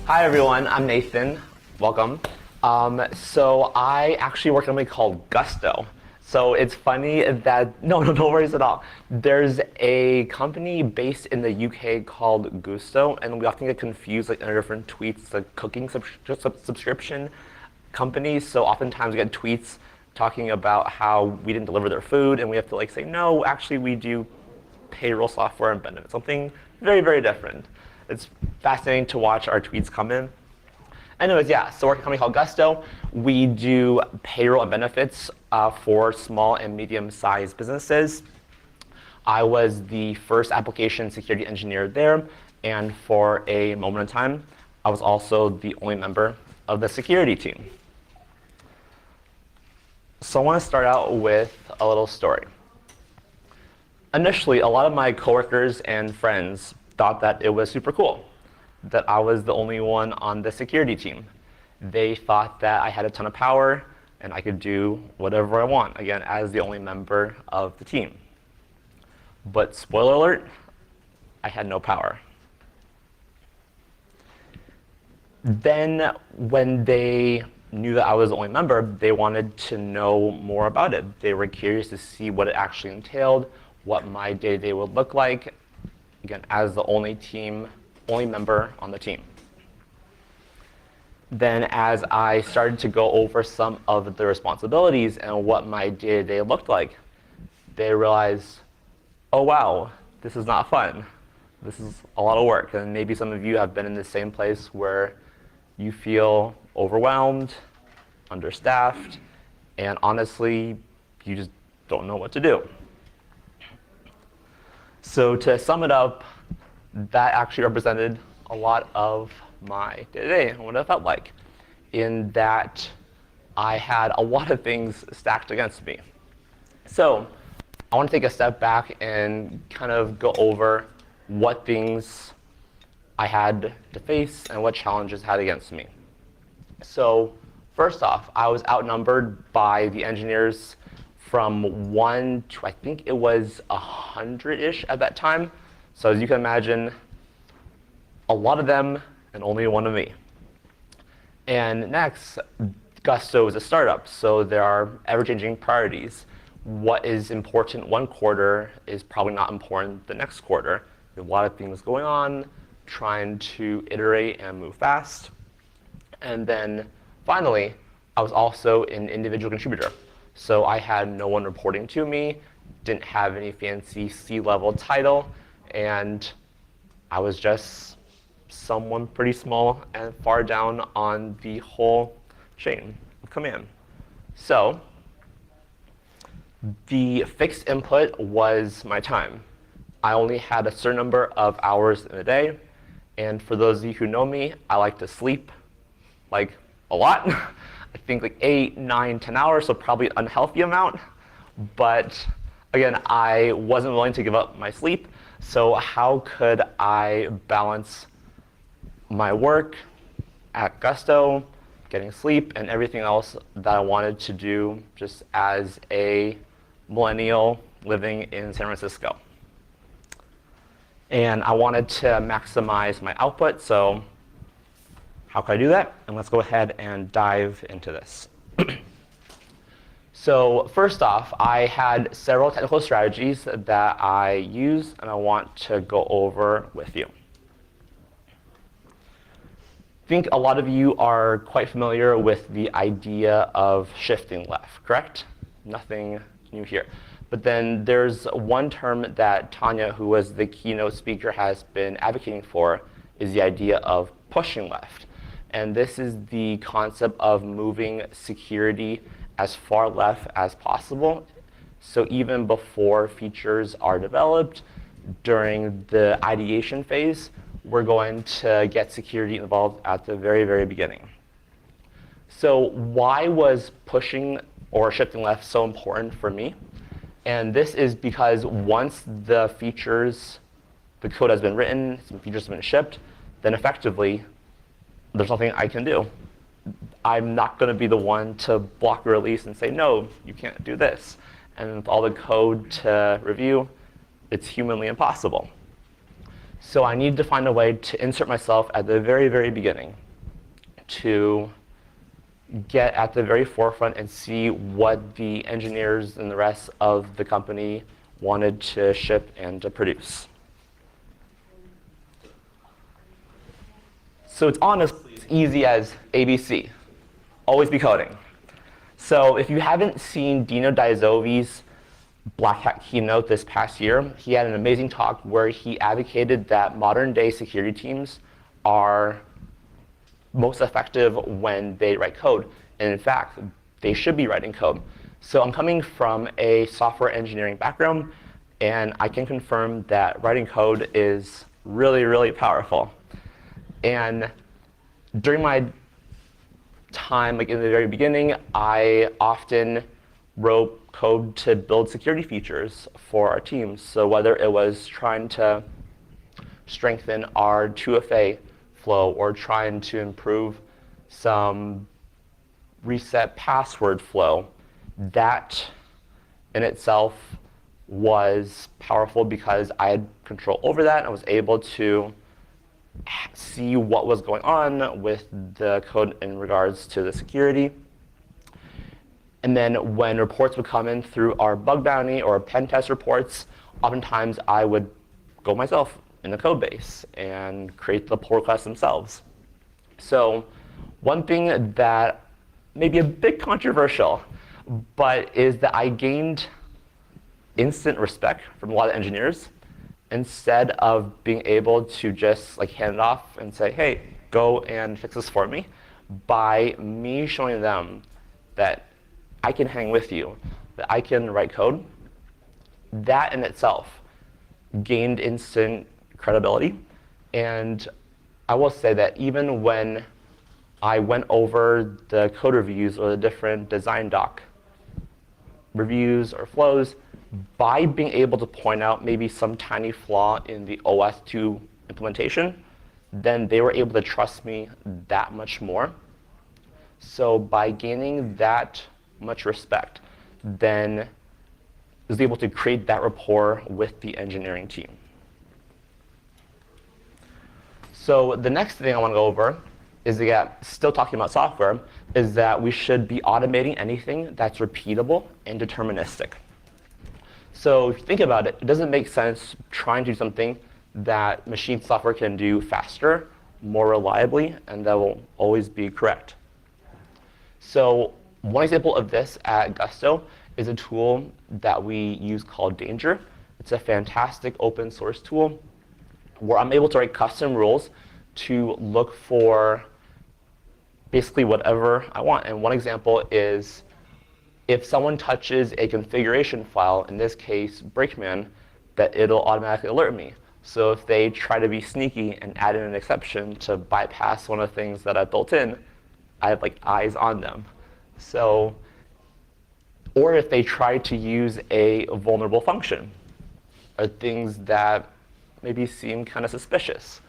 Hi everyone, I'm Nathan. Welcome. So I actually work at a company called Gusto. So it's funny that, no worries at all. There's a company based in the UK called Gusto, and we often get confused like in our different tweets, like cooking subscription companies. So oftentimes we get tweets talking about how we didn't deliver their food, and we have to like say, no, actually we do payroll software and benefits, something very, very different. It's fascinating to watch our tweets come in. Anyways, yeah, so we're a company called Gusto. We do payroll and benefits for small and medium-sized businesses. I was the first application security engineer there, and for a moment in time, I was also the only member of the security team. So I want to start out with a little story. Initially, a lot of my coworkers and friends thought that it was super cool that I was the only one on the security team. They thought that I had a ton of power and I could do whatever I want, again, as the only member of the team. But spoiler alert, I had no power. Then when they knew that I was the only member, they wanted to know more about it. They were curious to see what it actually entailed, what my day-to-day would look like, again, as the only member on the team. Then as I started to go over some of the responsibilities and what my day-to-day looked like, they realized, oh wow, this is not fun. This is a lot of work. And maybe some of you have been in the same place where you feel overwhelmed, understaffed, and honestly, you just don't know what to do. So to sum it up, that actually represented a lot of my day-to-day and what it felt like, in that I had a lot of things stacked against me. So I want to take a step back and kind of go over what things I had to face and what challenges I had against me. So first off, I was outnumbered by the engineers from 1 to, I think it was 100-ish at that time. So as you can imagine, a lot of them and only one of me. And next, Gusto is a startup, so there are ever-changing priorities. What is important one quarter is probably not important the next quarter. There's a lot of things going on, trying to iterate and move fast. And then finally, I was also an individual contributor. So I had no one reporting to me, didn't have any fancy C-level title, and I was just someone pretty small and far down on the whole chain of command. So the fixed input was my time. I only had a certain number of hours in a day, and for those of you who know me, I like to sleep like a lot. I think like 8, 9, 10 hours, so probably an unhealthy amount. But again, I wasn't willing to give up my sleep, so how could I balance my work at Gusto, getting sleep, and everything else that I wanted to do just as a millennial living in San Francisco? And I wanted to maximize my output, so how could I do that? And let's go ahead and dive into this. So first off, I had several technical strategies that I use and I want to go over with you. I think a lot of you are quite familiar with the idea of shifting left, correct? Nothing new here. But then there's one term that Tanya, who was the keynote speaker, has been advocating for, is the idea of pushing left. And this is the concept of moving security as far left as possible. So even before features are developed, during the ideation phase, we're going to get security involved at the very, very beginning. So why was pushing or shifting left so important for me? And this is because once the code has been written, some features have been shipped, then effectively, there's nothing I can do. I'm not going to be the one to block a release and say, no, you can't do this. And with all the code to review, it's humanly impossible. So I need to find a way to insert myself at the very, very beginning to get at the very forefront and see what the engineers and the rest of the company wanted to ship and to produce. So it's honestly as easy as ABC. Always be coding. So if you haven't seen Dino Daizovi's Black Hat keynote this past year, he had an amazing talk where he advocated that modern day security teams are most effective when they write code. And in fact, they should be writing code. So I'm coming from a software engineering background, and I can confirm that writing code is really, really powerful. And during my time, like in the very beginning, I often wrote code to build security features for our teams. So whether it was trying to strengthen our 2FA flow or trying to improve some reset password flow, that in itself was powerful because I had control over that. And I was able to see what was going on with the code in regards to the security. And then when reports would come in through our bug bounty or pen test reports, oftentimes I would go myself in the code base and create the pull requests themselves. So one thing that may be a bit controversial, but is that I gained instant respect from a lot of engineers instead of being able to just like hand it off and say, hey, go and fix this for me, by me showing them that I can hang with you, that I can write code. That in itself gained instant credibility. And I will say that even when I went over the code reviews or the different design doc reviews or flows, by being able to point out maybe some tiny flaw in the OS2 implementation, then they were able to trust me that much more. So by gaining that much respect, then I was able to create that rapport with the engineering team. So the next thing I want to go over is, again, still talking about software, is that we should be automating anything that's repeatable and deterministic. So if you think about it, it doesn't make sense trying to do something that machine software can do faster, more reliably, and that will always be correct. So one example of this at Gusto is a tool that we use called Danger. It's a fantastic open source tool where I'm able to write custom rules to look for basically whatever I want. And one example is if someone touches a configuration file, in this case, Brakeman, that it'll automatically alert me. So if they try to be sneaky and add in an exception to bypass one of the things that I've built in, I have like eyes on them. So, or if they try to use a vulnerable function, or things that maybe seem kind of suspicious,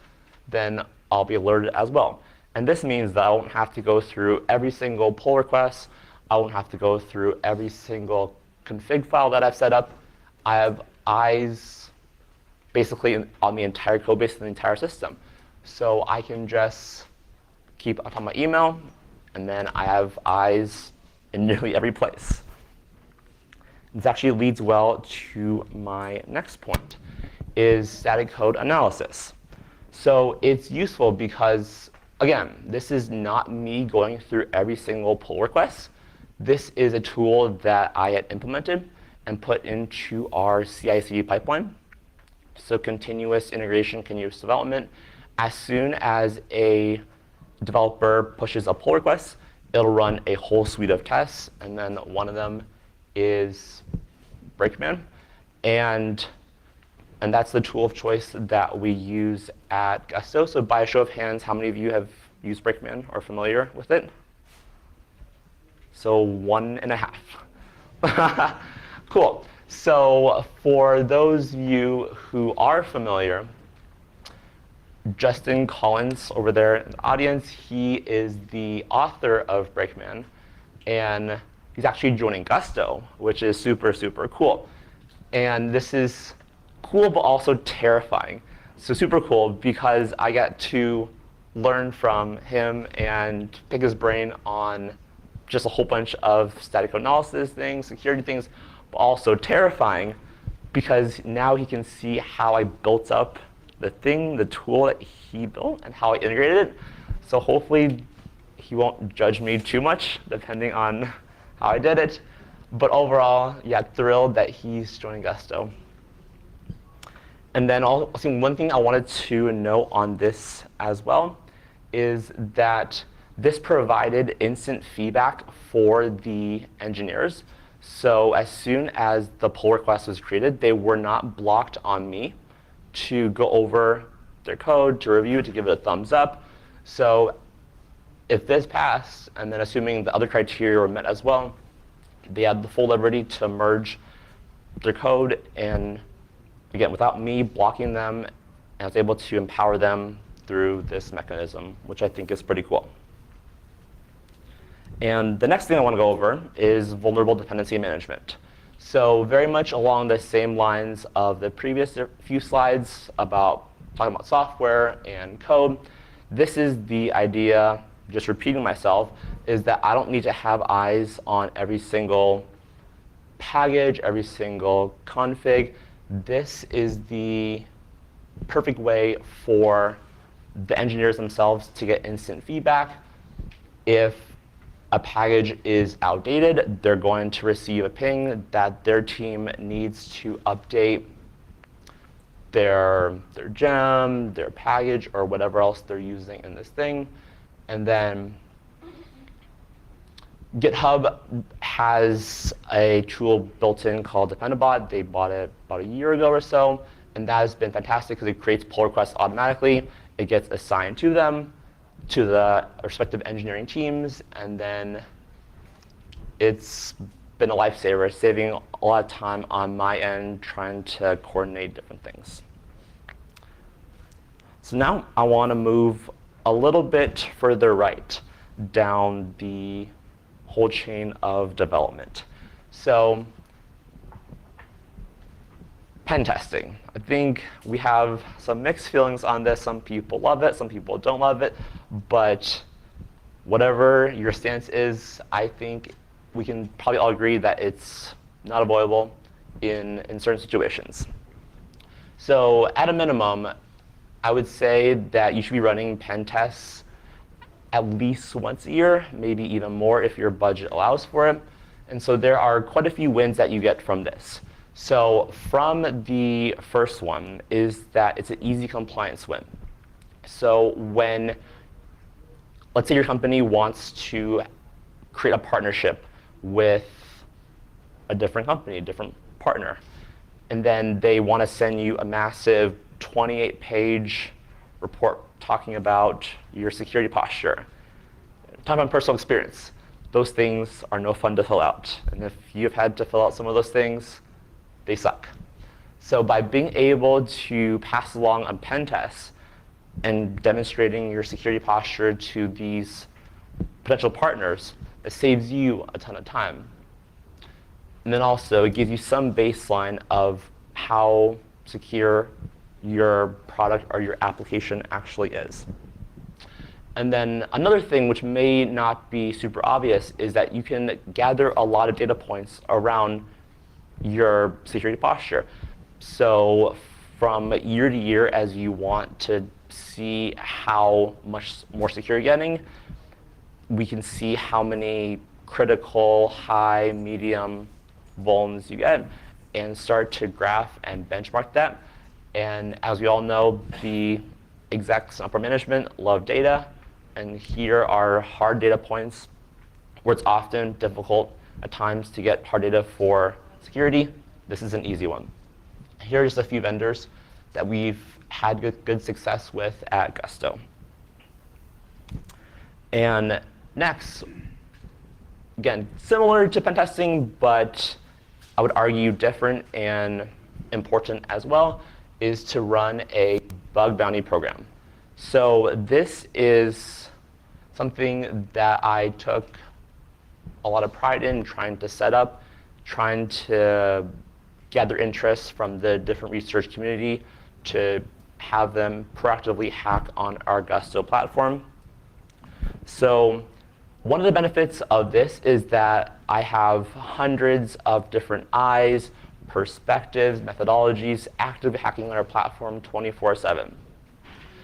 then I'll be alerted as well. And this means that I won't have to go through every single pull request. I won't have to go through every single config file that I've set up. I have eyes basically on the entire code base and the entire system. So I can just keep on top of my email, and then I have eyes in nearly every place. This actually leads well to my next point, is static code analysis. So it's useful because, again, this is not me going through every single pull request. This is a tool that I had implemented and put into our CI/CD pipeline. So continuous integration, continuous development. As soon as a developer pushes a pull request, it'll run a whole suite of tests, and then one of them is Brakeman. And And that's the tool of choice that we use at Gusto. So by a show of hands, how many of you have used Brakeman or are familiar with it? So 1.5. Cool. So for those of you who are familiar, Justin Collins over there in the audience, he is the author of Brakeman. And he's actually joining Gusto, which is super, super cool. And this is cool, but also terrifying. So super cool because I get to learn from him and pick his brain on just a whole bunch of static code analysis things, security things, but also terrifying because now he can see how I built up the thing, the tool that he built, and how I integrated it. So hopefully he won't judge me too much depending on how I did it. But overall, yeah, thrilled that he's joining Gusto. And then also one thing I wanted to note on this as well is that this provided instant feedback for the engineers. So as soon as the pull request was created, they were not blocked on me to go over their code, to review it, to give it a thumbs up. So if this passed, and then assuming the other criteria were met as well, they had the full liberty to merge their code, and again, without me blocking them, I was able to empower them through this mechanism, which I think is pretty cool. And the next thing I want to go over is vulnerable dependency management. So very much along the same lines of the previous few slides about talking about software and code, this is the idea, just repeating myself, is that I don't need to have eyes on every single package, every single config. This is the perfect way for the engineers themselves to get instant feedback. If a package is outdated, they're going to receive a ping that their team needs to update their gem, their package, or whatever else they're using in this thing. And then GitHub has a tool built in called Dependabot. They bought it about a year ago or so, and that has been fantastic because it creates pull requests automatically. It gets assigned to them, to the respective engineering teams, and then it's been a lifesaver, saving a lot of time on my end trying to coordinate different things. So now I want to move a little bit further right down the whole chain of development. So pen testing. I think we have some mixed feelings on this. Some people love it, some people don't love it. But whatever your stance is, I think we can probably all agree that it's not avoidable in certain situations. So at a minimum, I would say that you should be running pen tests at least once a year, maybe even more if your budget allows for it. And so there are quite a few wins that you get from this. So from the first one is that it's an easy compliance win. So when, let's say your company wants to create a partnership with a different company, a different partner, and then they want to send you a massive 28-page report talking about your security posture. Talking about personal experience. Those things are no fun to fill out. And if you've had to fill out some of those things, they suck. So by being able to pass along a pen test and demonstrating your security posture to these potential partners, it saves you a ton of time. And then also it gives you some baseline of how secure your product or your application actually is. And then another thing which may not be super obvious is that you can gather a lot of data points around your security posture. So from year to year, as you want to see how much more secure you're getting, we can see how many critical, high, medium vulns you get and start to graph and benchmark that. And as we all know, the execs in upper management love data. And here are hard data points where it's often difficult at times to get hard data for security. This is an easy one. Here are just a few vendors that we've had good success with at Gusto. And next, again, similar to pen testing, but I would argue different and important as well, is to run a bug bounty program. So this is something that I took a lot of pride in trying to set up, trying to gather interest from the different research community to have them proactively hack on our Gusto platform. So one of the benefits of this is that I have hundreds of different eyes, perspectives, methodologies actively hacking on our platform 24/7.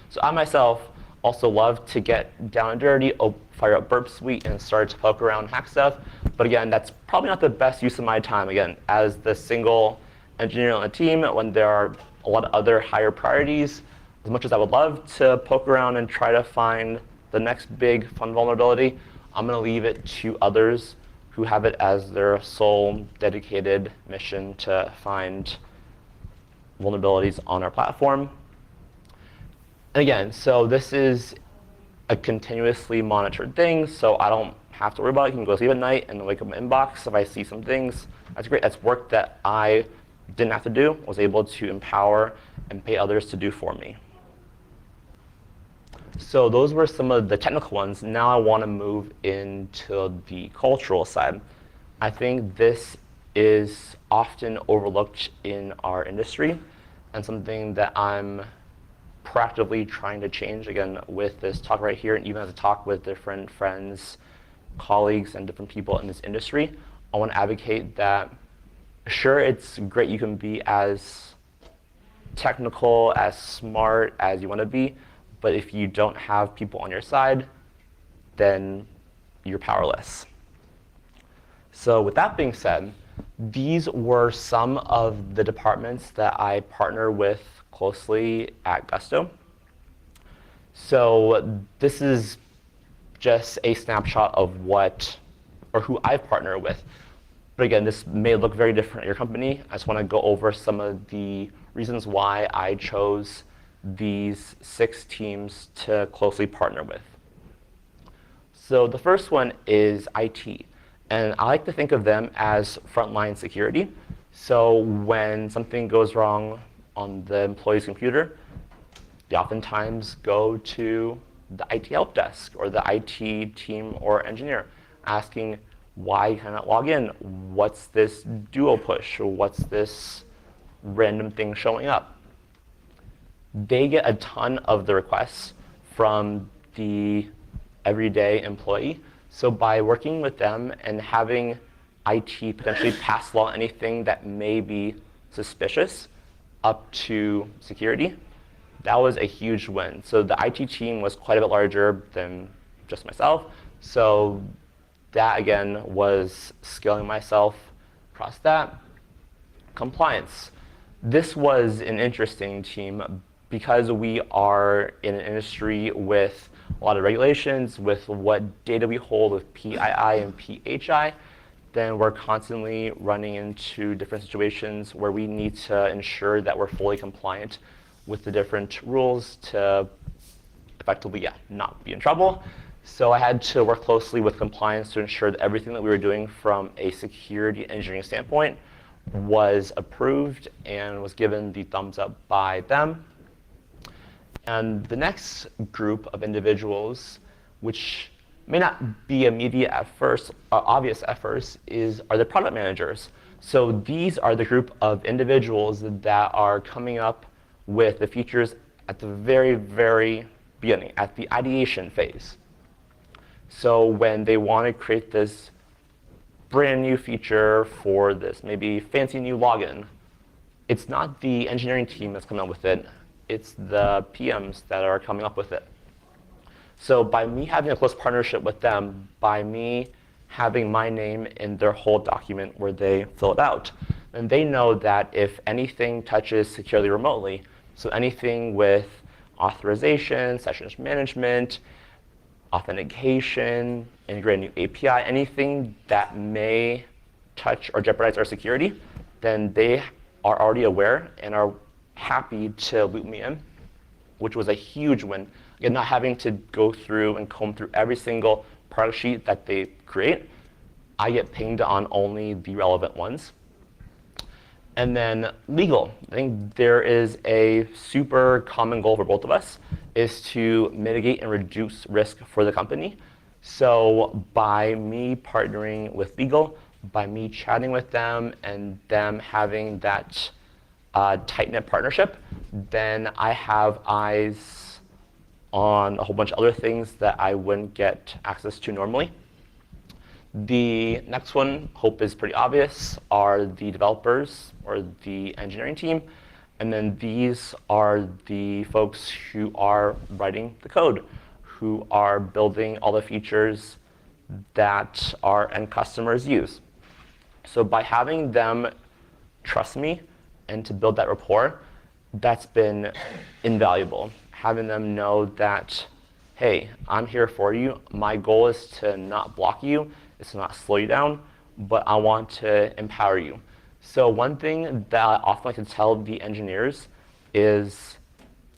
So I myself also love to get down and dirty, fire up Burp Suite and start to poke around and hack stuff. But again, that's probably not the best use of my time, again, as the single engineer on a team when there are a lot of other higher priorities. As much as I would love to poke around and try to find the next big fun vulnerability, I'm going to leave it to others who have it as their sole dedicated mission to find vulnerabilities on our platform. And again, so this is a continuously monitored thing, so I don't have to worry about it. I can go sleep at night and wake up my inbox if I see some things. That's great. That's work that I didn't have to do, was able to empower and pay others to do for me. So those were some of the technical ones. Now I want to move into the cultural side. I think this is often overlooked in our industry and something that I'm proactively trying to change, again, with this talk right here, and even as a talk with different friends, colleagues, and different people in this industry. I want to advocate that, sure, it's great you can be as technical, as smart as you want to be, but if you don't have people on your side, then you're powerless. So with that being said, these were some of the departments that I partner with closely at Gusto. So this is just a snapshot of what, or who I partner with. But again, this may look very different at your company. I just want to go over some of the reasons why I chose these 6 teams to closely partner with. So the first one is IT. And I like to think of them as frontline security. So when something goes wrong on the employee's computer, they oftentimes go to the IT help desk or the IT team or engineer asking, why you cannot log in? What's this duo push? Or what's this random thing showing up? They get a ton of the requests from the everyday employee. So by working with them and having IT potentially pass along anything that may be suspicious up to security, that was a huge win. So the IT team was quite a bit larger than just myself. So that, again, was scaling myself across that. Compliance. This was an interesting team because we are in an industry with a lot of regulations, with what data we hold with PII and PHI. Then we're constantly running into different situations where we need to ensure that we're fully compliant with the different rules to effectively, not be in trouble. So I had to work closely with compliance to ensure that everything that we were doing from a security engineering standpoint was approved and was given the thumbs up by them. And the next group of individuals, which may not be immediate at first, obvious at first, are the product managers. So these are the group of individuals that are coming up with the features at the very, very beginning, at the ideation phase. So when they want to create this brand new feature for this maybe fancy new login, it's not the engineering team that's coming up with it. It's the PMs that are coming up with it. So by me having a close partnership with them, by me having my name in their whole document where they fill it out, then they know that if anything touches securely remotely, so anything with authorization, sessions management, authentication, integrating a new API, anything that may touch or jeopardize our security, then they are already aware and are happy to loop me in, which was a huge win. Again, not having to go through and comb through every single product sheet that they create. I get pinged on only the relevant ones. And then legal. I think there is a super common goal for both of us is to mitigate and reduce risk for the company. So by me partnering with legal, by me chatting with them and them having that tight-knit partnership, then I have eyes on a whole bunch of other things that I wouldn't get access to normally. The next one, hope is pretty obvious, are the developers or the engineering team. And then these are the folks who are writing the code, who are building all the features that our end customers use. So by having them trust me and to build that rapport, that's been invaluable. Having them know that, hey, I'm here for you. My goal is to not block you. It's to not slow you down, but I want to empower you. So one thing that I often like to tell the engineers is,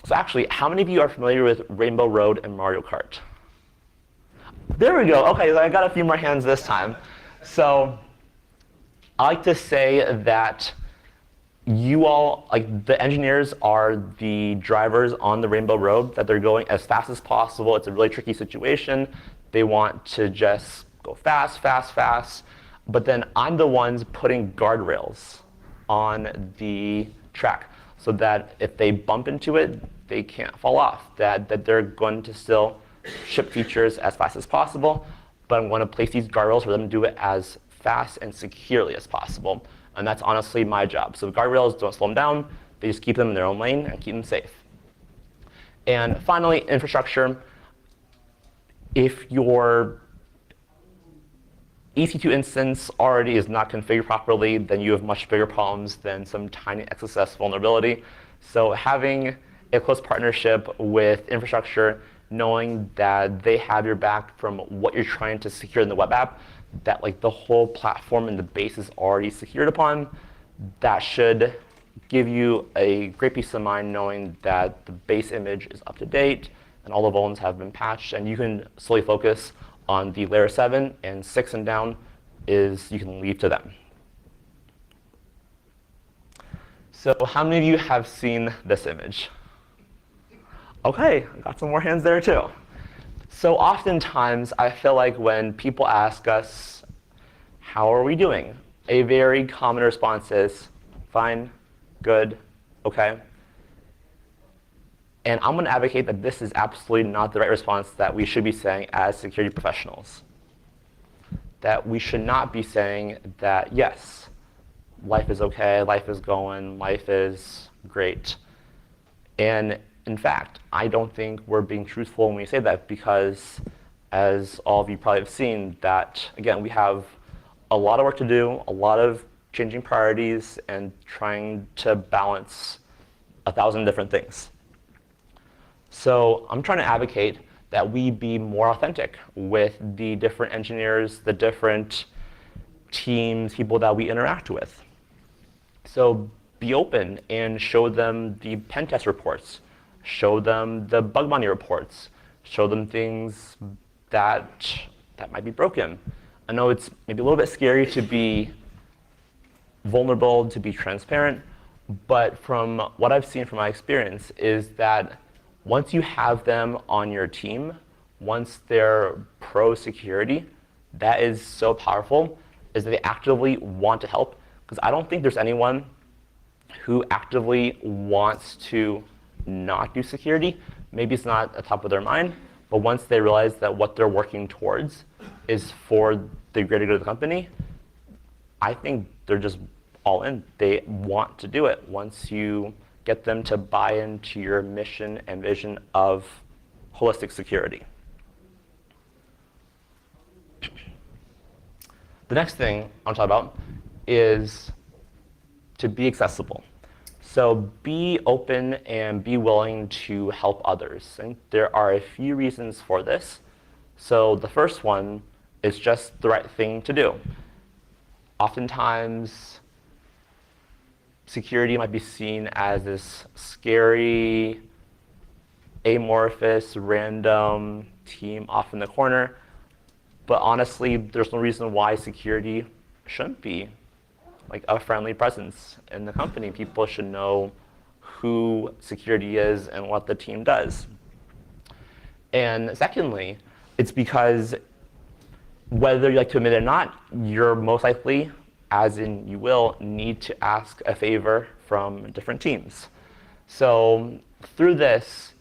so actually, how many of you are familiar with Rainbow Road and Mario Kart? There we go. Okay, I got a few more hands this time. So I like to say that you all, like the engineers are the drivers on the Rainbow Road, that they're going as fast as possible. It's a really tricky situation. They want to just go fast, fast, fast. But then I'm the ones putting guardrails on the track so that if they bump into it, they can't fall off, that they're going to still ship features as fast as possible. But I'm going to place these guardrails for them to do it as fast and securely as possible. And that's honestly my job. So the guardrails don't slow them down. They just keep them in their own lane and keep them safe. And finally, infrastructure. If your EC2 instance already is not configured properly, then you have much bigger problems than some tiny XSS vulnerability. So having a close partnership with infrastructure, knowing that they have your back from what you're trying to secure in the web app, that like the whole platform and the base is already secured upon, that should give you a great peace of mind knowing that the base image is up to date and all the vulns have been patched, and you can solely focus on the layer 7 and 6 and down is you can leave to them. So how many of you have seen this image? Okay, I got some more hands there too. So oftentimes I feel like when people ask us, how are we doing? A very common response is, fine, good, okay. And I'm going to advocate that this is absolutely not the right response that we should be saying as security professionals. That we should not be saying that, yes, life is okay, life is going, life is great. And in fact, I don't think we're being truthful when we say that because, as all of you probably have seen, that, again, we have a lot of work to do, a lot of changing priorities, and trying to balance 1,000 different things. So I'm trying to advocate that we be more authentic with the different engineers, the different teams, people that we interact with. So be open and show them the pen test reports, show them the bug bounty reports, show them things that might be broken. I know it's maybe a little bit scary to be vulnerable, to be transparent, but from what I've seen from my experience is that once you have them on your team, once they're pro security, that is so powerful, is that they actively want to help. Because I don't think there's anyone who actively wants to not do security. Maybe it's not at the top of their mind, but once they realize that what they're working towards is for the greater good of the company, I think they're just all in. They want to do it once you get them to buy into your mission and vision of holistic security. The next thing I want to talk about is to be accessible. So be open and be willing to help others. And there are a few reasons for this. So the first one is just the right thing to do. Oftentimes, security might be seen as this scary, amorphous, random team off in the corner. But honestly, there's no reason why security shouldn't be like a friendly presence in the company. People should know who security is and what the team does. And secondly, it's because whether you like to admit it or not, you're most likely, as in you will, need to ask a favor from different teams. So through this,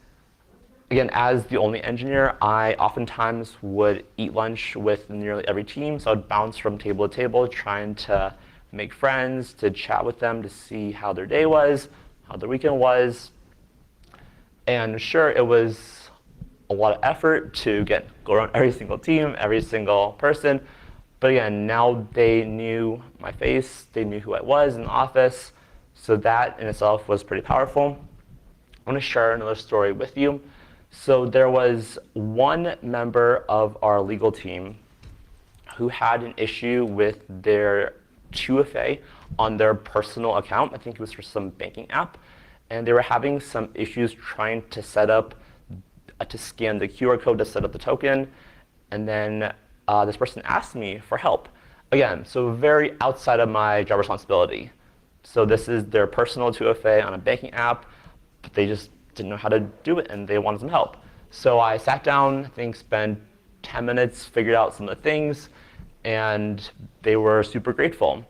again, as the only engineer, I oftentimes would eat lunch with nearly every team. So I'd bounce from table to table, trying to make friends, to chat with them, to see how their day was, how their weekend was. And sure, it was a lot of effort to go around every single team, every single person. But again, now they knew my face, they knew who I was in the office. So that in itself was pretty powerful. I want to share another story with you. So there was one member of our legal team who had an issue with their 2FA on their personal account. I think it was for some banking app. And they were having some issues trying to set up, to scan the QR code to set up the token. And then this person asked me for help. Again, so very outside of my job responsibility. So this is their personal 2FA on a banking app, but they just didn't know how to do it and they wanted some help. So I sat down, I think spent 10 minutes, figured out some of the things, and they were super grateful.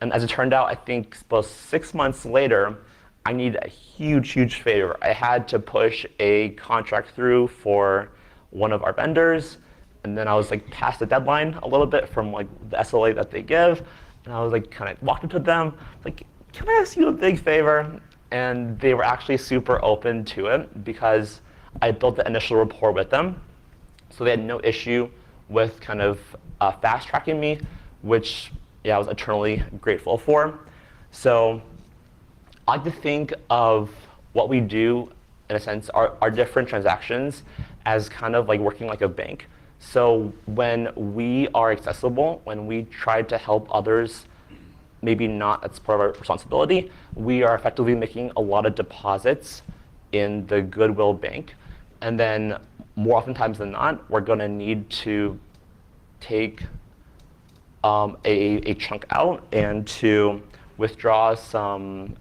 And as it turned out, I think about 6 months later, I needed a huge, huge favor. I had to push a contract through for one of our vendors, and then I was like past the deadline a little bit from like the SLA that they give, and I was like kind of walked up to them, like, can I ask you a big favor? And they were actually super open to it because I built the initial rapport with them. So they had no issue with kind of fast tracking me, which I was eternally grateful for. So I like to think of what we do, in a sense, our different transactions as kind of like working like a bank. So when we are accessible, when we try to help others, maybe not as part of our responsibility, we are effectively making a lot of deposits in the Goodwill Bank. And then more oftentimes than not, we're going to need to take a chunk out and to withdraw some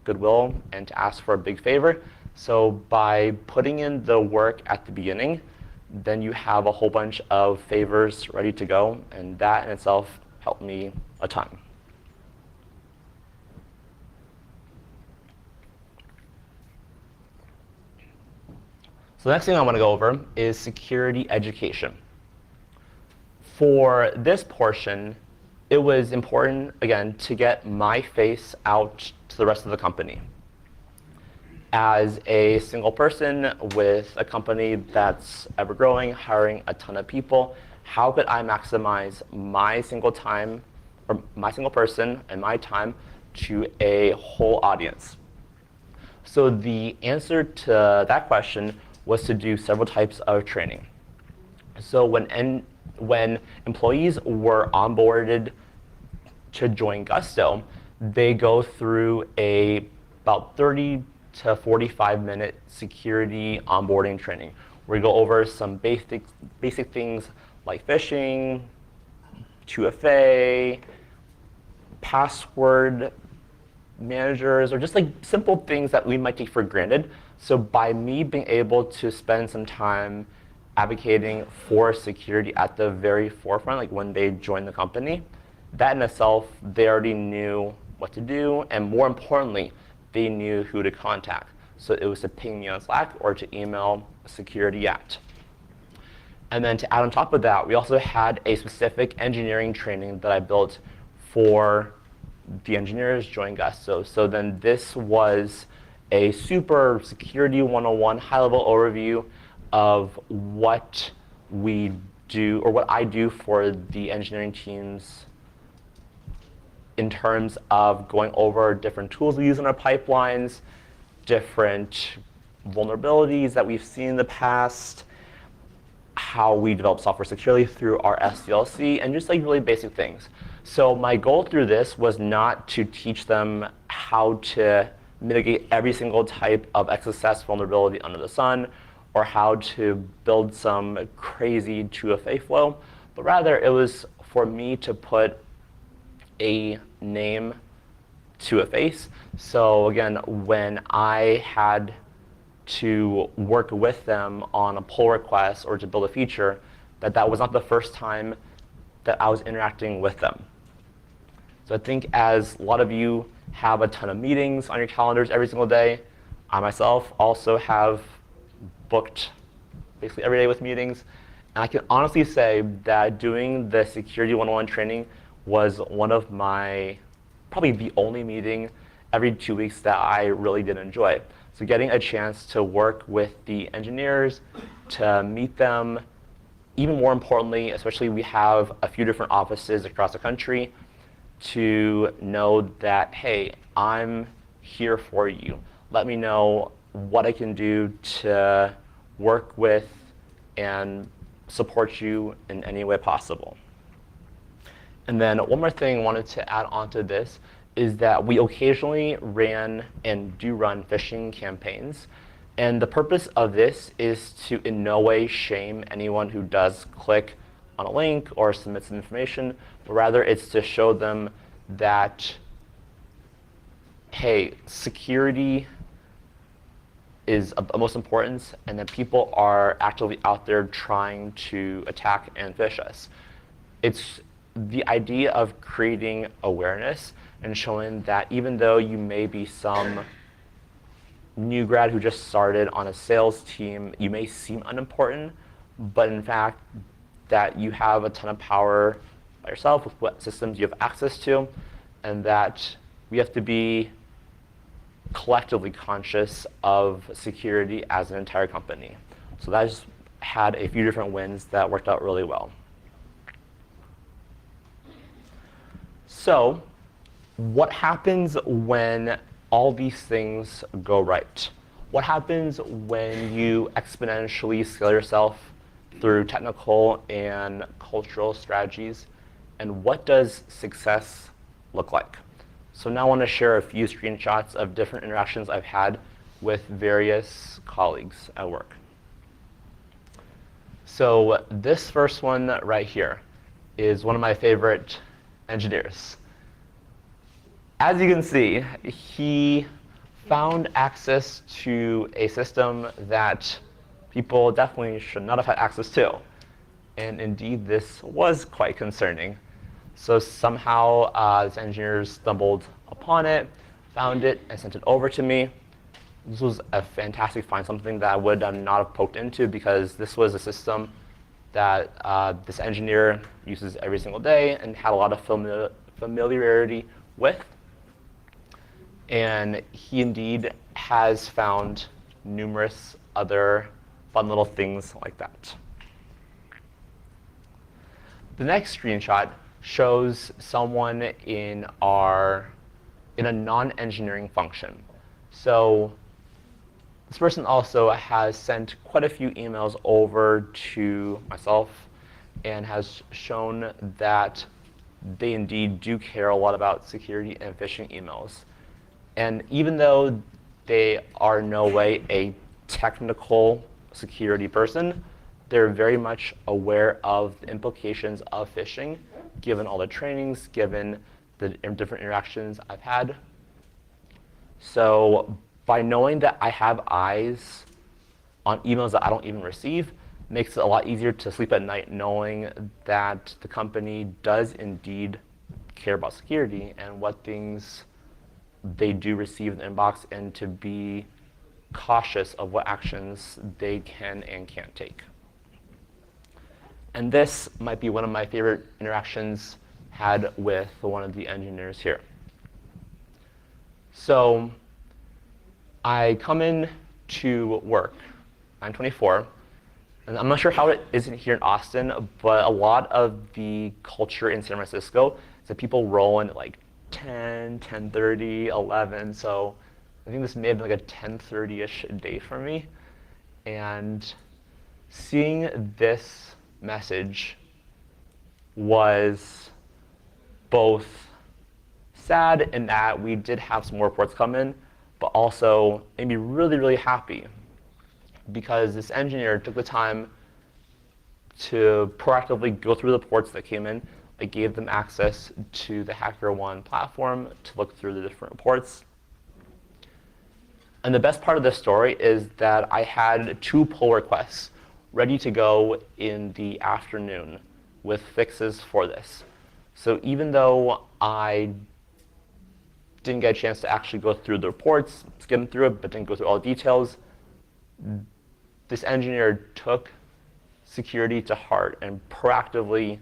goodwill and to ask for a big favor. So by putting in the work at the beginning, then you have a whole bunch of favors ready to go. And that in itself helped me a ton. So the next thing I want to go over is security education. For this portion, it was important, again, to get my face out to the rest of the company. As a single person with a company that's ever growing, hiring a ton of people, how could I maximize my single time, or my single person and my time to a whole audience? So the answer to that question was to do several types of training. So when employees were onboarded to join Gusto, they go through about 30 to 45-minute security onboarding training, where we go over some basic things like phishing, 2FA, password managers, or just like simple things that we might take for granted. So by me being able to spend some time advocating for security at the very forefront, like when they join the company, that in itself, they already knew what to do, and more importantly, they knew who to contact. So it was to ping me on Slack or to email security at. And then to add on top of that, we also had a specific engineering training that I built for the engineers joining Gusto. So then this was a super security 101 high-level overview of what we do, or what I do for the engineering teams in terms of going over different tools we use in our pipelines, different vulnerabilities that we've seen in the past, how we develop software securely through our SDLC, and just like really basic things. So my goal through this was not to teach them how to mitigate every single type of XSS vulnerability under the sun, or how to build some crazy 2FA flow, but rather it was for me to put a name to a face. So again, when I had to work with them on a pull request or to build a feature, that was not the first time that I was interacting with them. So I think as a lot of you have a ton of meetings on your calendars every single day, I myself also have booked basically every day with meetings. And I can honestly say that doing the Security 101 training was one of my, probably the only meeting every 2 weeks that I really did enjoy. So getting a chance to work with the engineers, to meet them, even more importantly, especially we have a few different offices across the country, to know that, hey, I'm here for you. Let me know what I can do to work with and support you in any way possible. And then one more thing I wanted to add on to this is that we occasionally ran and do run phishing campaigns. And the purpose of this is to in no way shame anyone who does click on a link or submit some information, but rather it's to show them that, hey, security is of most importance, and that people are actively out there trying to attack and phish us. It's the idea of creating awareness and showing that even though you may be some new grad who just started on a sales team, you may seem unimportant, but in fact that you have a ton of power by yourself with what systems you have access to, and that we have to be collectively conscious of security as an entire company. So that just had a few different wins that worked out really well. So what happens when all these things go right? What happens when you exponentially scale yourself through technical and cultural strategies? And what does success look like? So now I want to share a few screenshots of different interactions I've had with various colleagues at work. So this first one right here is one of my favorite engineers. As you can see, he found access to a system that people definitely should not have had access to. And indeed, this was quite concerning. So somehow, this engineer stumbled upon it, found it, and sent it over to me. This was a fantastic find, something that I would not have poked into, because this was a system that this engineer uses every single day and had a lot of familiarity with. And he indeed has found numerous other fun little things like that. The next screenshot shows someone in a non-engineering function. So this person also has sent quite a few emails over to myself and has shown that they indeed do care a lot about security and phishing emails. And even though they are in no way a technical security person, they're very much aware of the implications of phishing, given all the trainings, given the different interactions I've had. So by knowing that I have eyes on emails that I don't even receive, makes it a lot easier to sleep at night knowing that the company does indeed care about security and what things they do receive in the inbox, and to be cautious of what actions they can and can't take. And this might be one of my favorite interactions had with one of the engineers here. So I come in to work, 9:24, and I'm not sure how it is here in Austin, but a lot of the culture in San Francisco is that people roll in at like 10, 10:30, 11. So I think this may have been like a 10:30-ish day for me. And seeing this message was both sad in that we did have some more reports come in, but also made me really, really happy because this engineer took the time to proactively go through the reports that came in. I gave them access to the HackerOne platform to look through the different reports. And the best part of this story is that I had 2 pull requests ready to go in the afternoon with fixes for this. So even though I didn't get a chance to actually go through the reports, skim through it, but didn't go through all the details, this engineer took security to heart and proactively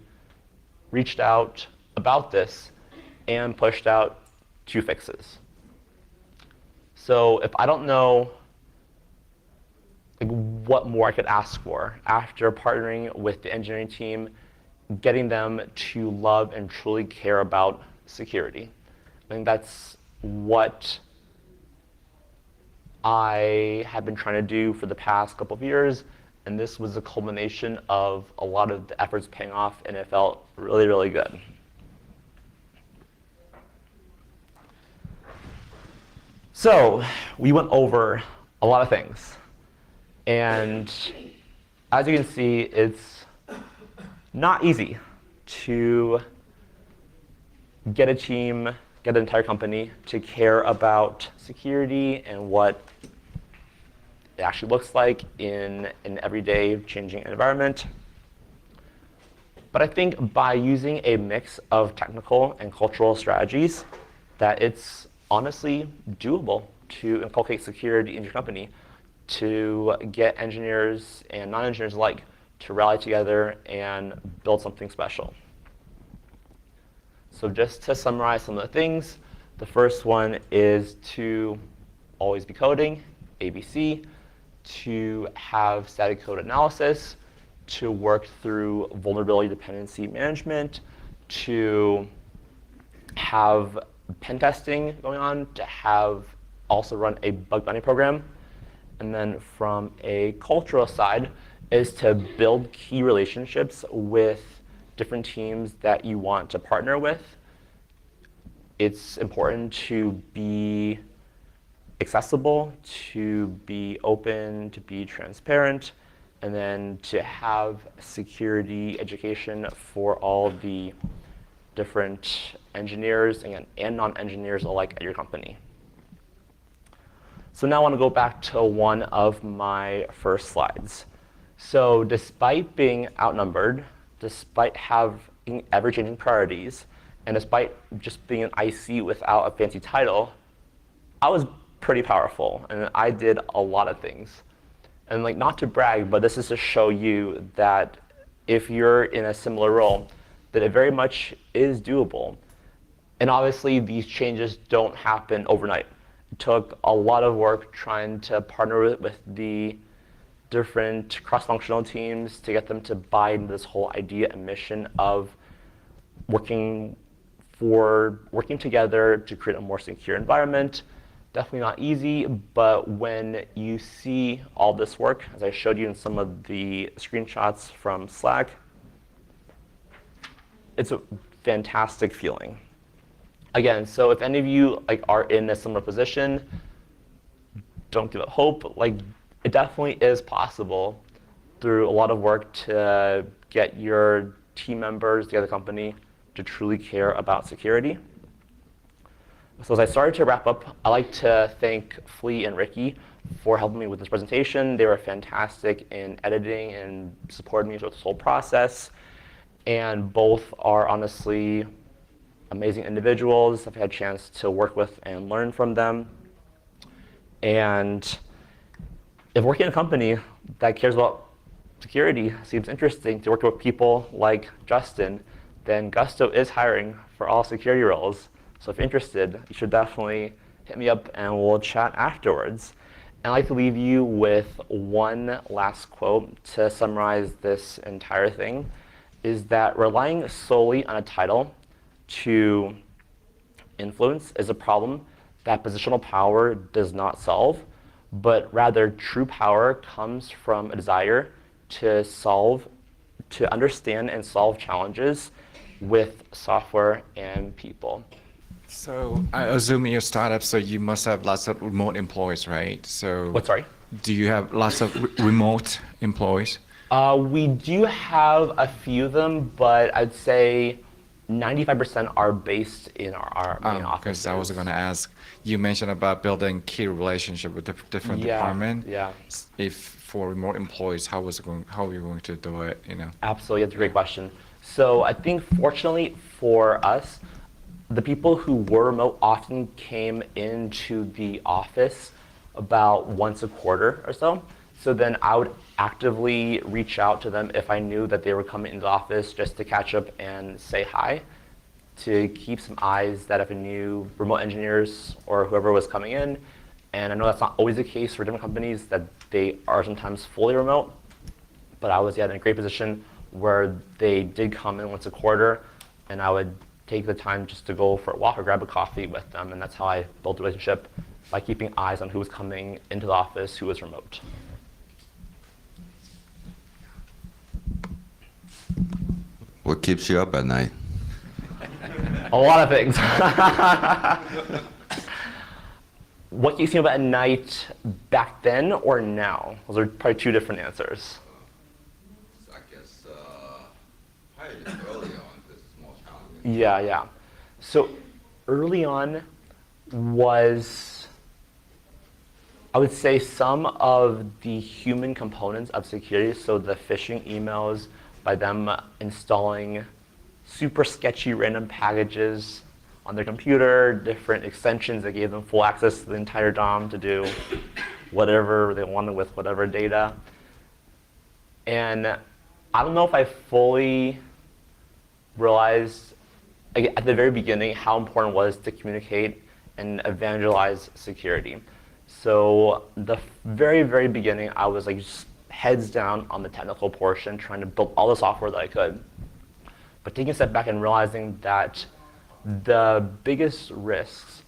reached out about this and pushed out 2 fixes. So if I don't know what more I could ask for after partnering with the engineering team, getting them to love and truly care about security. I think that's what I have been trying to do for the past couple of years, and this was a culmination of a lot of the efforts paying off, and it felt really, really good. So we went over a lot of things. And as you can see, it's not easy to get a team, get an entire company to care about security and what it actually looks like in an everyday changing environment. But I think by using a mix of technical and cultural strategies, that it's honestly doable to inculcate security in your company, to get engineers and non-engineers alike to rally together and build something special. So just to summarize some of the things, the first one is to always be coding, ABC, to have static code analysis, to work through vulnerability dependency management, to have pen testing going on, to have also run a bug bounty program. And then from a cultural side is to build key relationships with different teams that you want to partner with. It's important to be accessible, to be open, to be transparent, and then to have security education for all the different engineers and non-engineers alike at your company. So now I want to go back to one of my first slides. So despite being outnumbered, despite having ever-changing priorities, and despite just being an IC without a fancy title, I was pretty powerful, and I did a lot of things. And like, not to brag, but this is to show you that if you're in a similar role, that it very much is doable. And obviously, these changes don't happen overnight. It took a lot of work trying to partner with the different cross-functional teams to get them to buy into this whole idea and mission of working together to create a more secure environment. Definitely not easy, but when you see all this work, as I showed you in some of the screenshots from Slack, it's a fantastic feeling. Again, so if any of you are in a similar position, don't give up hope. It definitely is possible through a lot of work to get your team members, the other company, to truly care about security. So as I started to wrap up, I'd like to thank Flea and Ricky for helping me with this presentation. They were fantastic in editing and supported me throughout this whole process. And both are honestly amazing individuals. I've had a chance to work with and learn from them. And if working in a company that cares about security seems interesting to work with people like Justin, then Gusto is hiring for all security roles. So if you're interested, you should definitely hit me up and we'll chat afterwards. And I'd like to leave you with one last quote to summarize this entire thing, is that relying solely on a title to influence is a problem that positional power does not solve, but rather true power comes from a desire to understand and solve challenges with software and people. So I assume in your startup, so you must have lots of remote employees, right? So What, sorry? do you have lots of remote employees? We do have a few of them, but I'd say 95% are based in our main offices. Because I was going to ask, you mentioned about building key relationship with the different department. Yeah. If for remote employees, how are you going to do it, Absolutely, that's a great question. So I think fortunately for us, the people who were remote often came into the office about once a quarter or so. So then I would actively reach out to them if I knew that they were coming into the office just to catch up and say hi, to keep some eyes that if I knew remote engineers or whoever was coming in. And I know that's not always the case for different companies, that they are sometimes fully remote, but I was in a great position where they did come in once a quarter, and I would take the time just to go for a walk or grab a coffee with them, and that's how I built a relationship, by keeping eyes on who was coming into the office, who was remote. What keeps you up at night? A lot of things. What keeps me up at night back then or now? Those are probably two different answers. I guess probably early on because it's more challenging. Yeah. So early on was, I would say, some of the human components of security. So the phishing emails, by them installing super sketchy random packages on their computer, different extensions that gave them full access to the entire DOM to do whatever they wanted with whatever data. And I don't know if I fully realized at the very beginning how important it was to communicate and evangelize security. So the very, very beginning, I was like just heads down on the technical portion, trying to build all the software that I could. But taking a step back and realizing that the biggest risks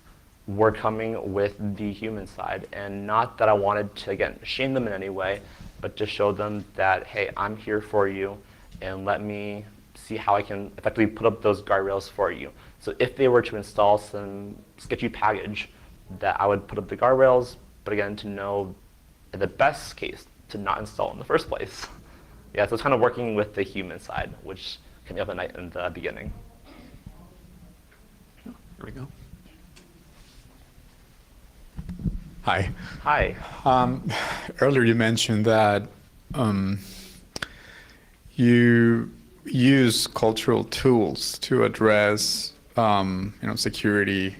were coming with the human side, and not that I wanted to, again, shame them in any way, but to show them that, hey, I'm here for you, and let me see how I can effectively put up those guardrails for you. So if they were to install some sketchy package, that I would put up the guardrails, but again, to know, in the best case, to not install in the first place. Yeah, so it's kind of working with the human side, which kept me up at night in the beginning. Here we go. Hi. Hi. Earlier you mentioned that you use cultural tools to address security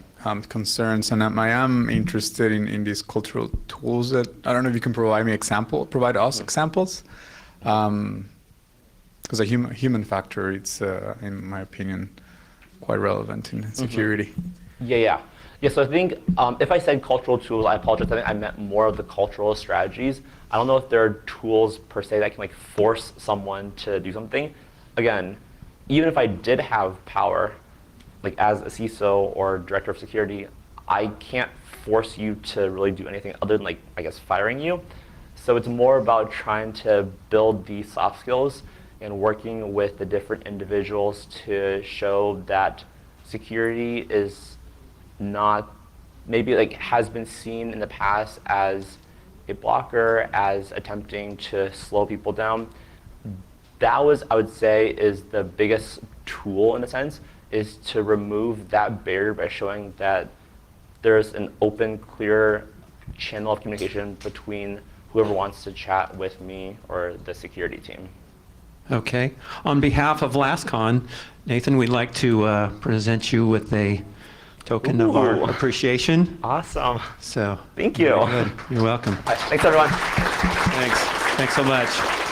concerns, and I am interested in these cultural tools. That I don't know if you can provide us examples. Because a human factor, it's in my opinion quite relevant in security. Yeah. So I think if I said cultural tools, I apologize. I think I meant more of the cultural strategies. I don't know if there are tools per se that can like force someone to do something. Again, even if I did have power, like as a CISO or director of security, I can't force you to really do anything other than, like, I guess, firing you. So it's more about trying to build these soft skills and working with the different individuals to show that security is not, maybe like has been seen in the past as a blocker, as attempting to slow people down. That was, I would say, is the biggest tool in a sense, is to remove that barrier by showing that there's an open, clear channel of communication between whoever wants to chat with me or the security team. Okay. On behalf of LASCON, Nathan, we'd like to present you with a token of our appreciation. Awesome. So thank you. Good. You're welcome. All right, thanks, everyone. Thanks so much.